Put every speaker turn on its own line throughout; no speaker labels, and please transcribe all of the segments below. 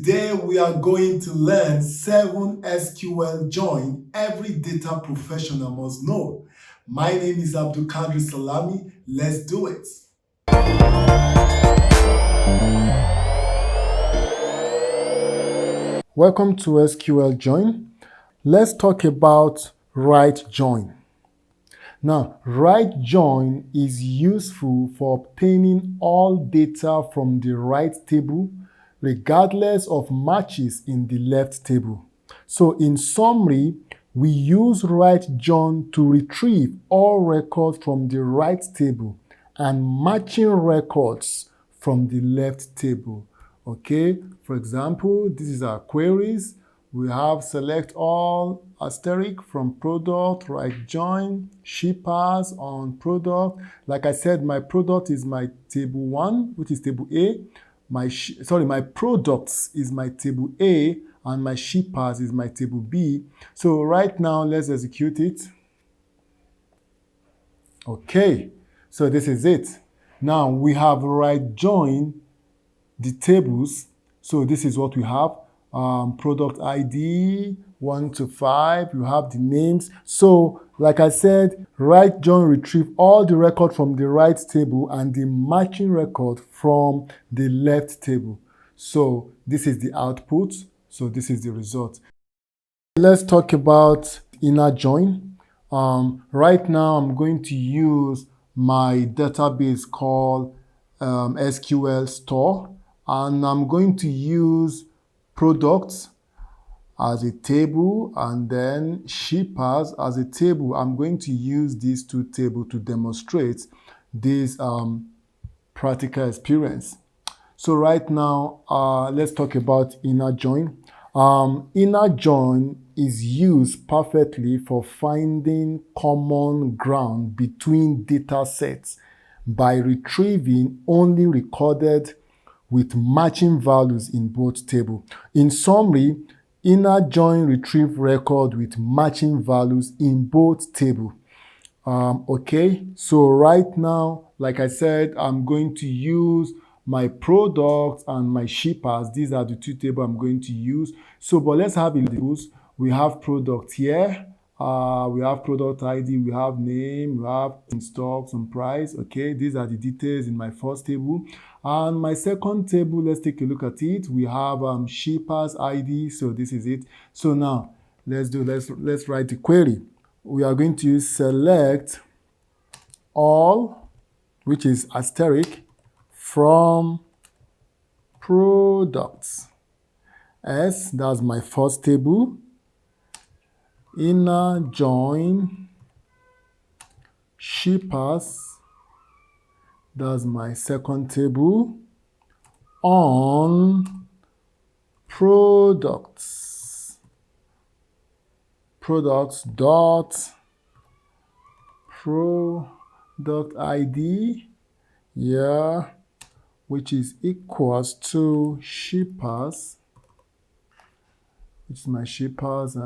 Today we are going to learn 7 SQL join every data professional must know. My name is Abdul Kadri Salami. Let's do it. Welcome to SQL join. Let's talk about right join. Now, right join is useful for obtaining all data from the right table regardless of matches in the left table. So in summary, we use right join to retrieve all records from the right table and matching records from the left table. Okay, for example, this is our queries. We have select all asterisk from product, right join, shippers on product. Like I said, my product is my table 1, which is table A. My products is my table A, and my shippers is my table B. So right now, let's execute it. Okay, so this is it. Now we have right join the tables. So this is what we have. Product ID 1 to 5. You have the names. So like I said, right join retrieve all the record from the right table and the matching record from the left table. So this is the output. So this is the result. Let's talk about inner join. Right now I'm going to use my database called SQL store, and I'm going to use products as a table and then shippers as a table. I'm going to use these two tables to demonstrate this practical experience. So right now, let's talk about inner join. Inner join is used perfectly for finding common ground between data sets by retrieving only recorded with matching values in both tables. In summary, inner join retrieve record with matching values in both tables. Okay, so right now, like I said, I'm going to use my products and my shippers. These are the two tables I'm going to use. So, but let's have a look. We have product here. We have product ID, we have name, we have in stocks and price. Okay, these are the details in my first table. And my second table, let's take a look at it. We have shippers ID. So this is it. So now let's write the query. We are going to use select all, which is asterisk, from products. S, that's my first table. Inner join shippers, that's my second table, on products dot product ID, yeah, which is equals to shippers, which is my shippers,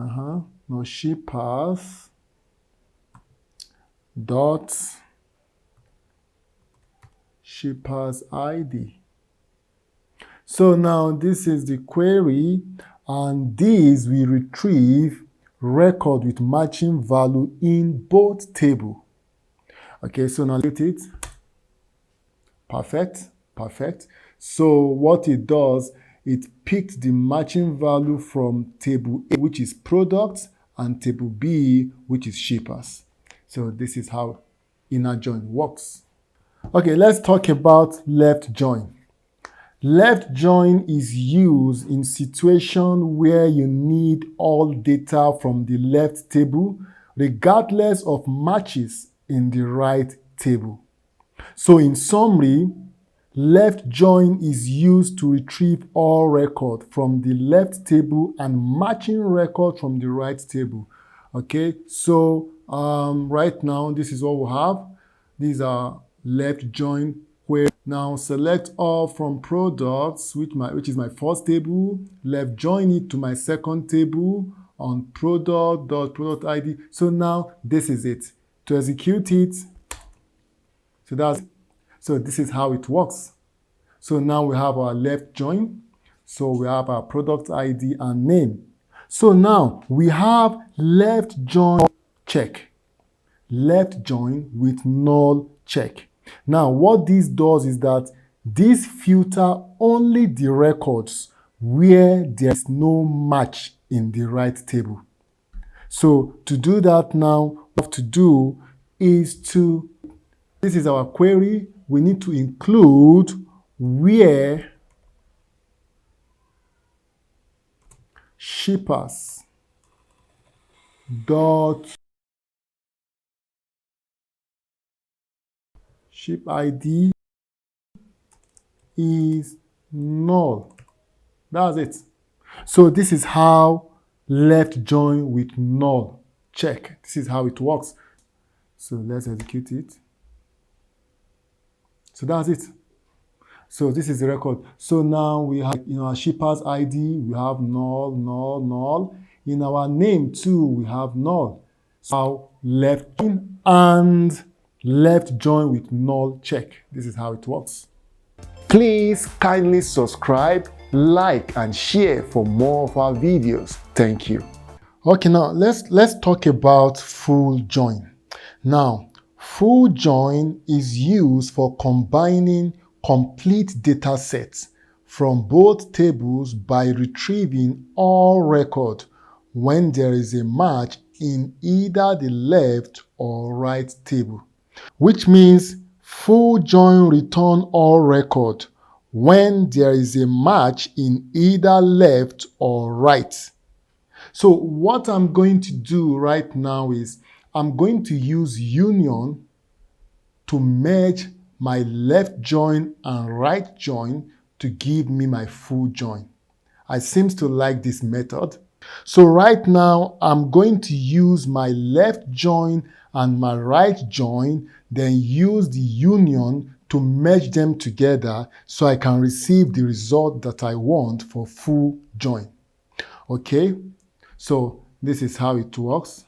no, shippers dot shippers ID. So now this is the query, and this we retrieve record with matching value in both tables. Okay, so now look at it. Perfect. So what it does, it picked the matching value from table A, which is products, and table B, which is shippers. So this is how inner join works. Okay, let's talk about left join. Left join is used in situations where you need all data from the left table, regardless of matches in the right table. So in summary, left join is used to retrieve all record from the left table and matching record from the right table. Okay, so right now this is what we have. These are left join query. Now select all from products, which is my first table, left join it to my second table on product ID. So now this is it. To execute it, so this is how it works. So now we have our left join. So we have our product ID and name. So now we have left join check. Left join with null check. Now what this does is that this filter only the records where there is no match in the right table. So to do that now, what we have to do is this is our query, we need to include where shippers dot ship ID is null. That's it. So this is how left join with null check. This is how it works. So let's execute it. So that's it. So this is the record. So now we have in our shippers ID, we have null, null, null. In our name too, we have null. So left join and left join with null check. This is how it works. Please kindly subscribe, like, and share for more of our videos. Thank you. Okay, now let's talk about full join. Now, full join is used for combining complete data sets from both tables by retrieving all records when there is a match in either the left or right table, which means full join return all record when there is a match in either left or right. So what I'm going to do right now is I'm going to use union to merge my left join and right join to give me my full join. I seem to like this method. So right now, I'm going to use my left join and my right join, then use the union to merge them together so I can receive the result that I want for full join. Okay, so this is how it works.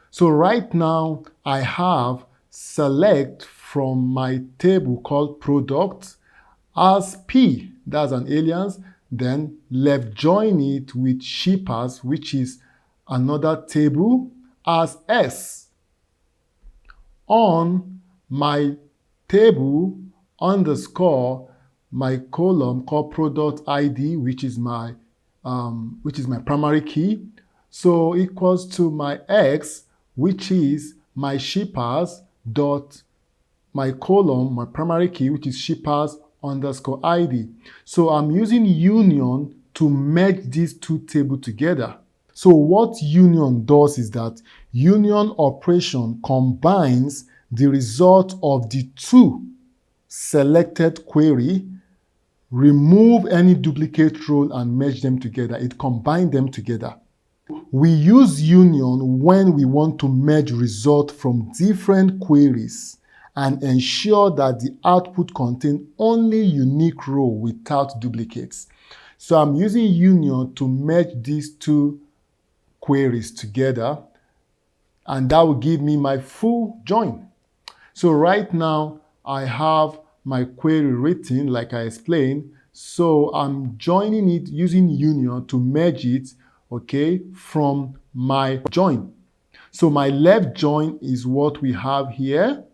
So right now, I have select from my table called product as P, that's an alias, then left join it with shippers, which is another table, as S on my table underscore my column called product ID, which is my primary key. So equals to my X, which is my shippers dot my column, my primary key, which is shippers underscore ID. So I'm using union to merge these two tables together. So what union does is that union operation combines the result of the two selected query, remove any duplicate row and merge them together. It combines them together. We use union when we want to merge results from different queries and ensure that the output contains only unique row without duplicates. So I'm using union to merge these two queries together, and that will give me my full join. So right now, I have my query written like I explained. So I'm joining it using union to merge it, okay, from my join. So my left join is what we have here,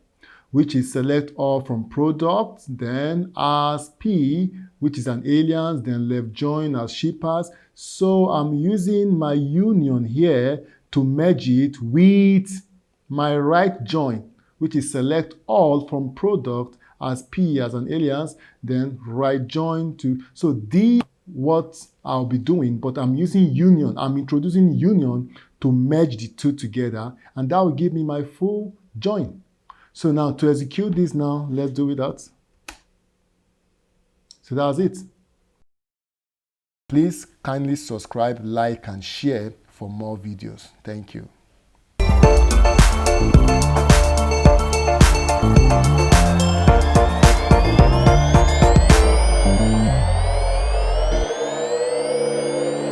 which is select all from product, then as P, which is an alias, then left join as shippers. So I'm using my union here to merge it with my right join, which is select all from product as P as an alias, then right join to. So these what I'll be doing, but I'm using union. I'm introducing union to merge the two together, and that will give me my full join. So now to execute this now, let's do it that. So that's it. Please kindly subscribe, like, and share for more videos. Thank you.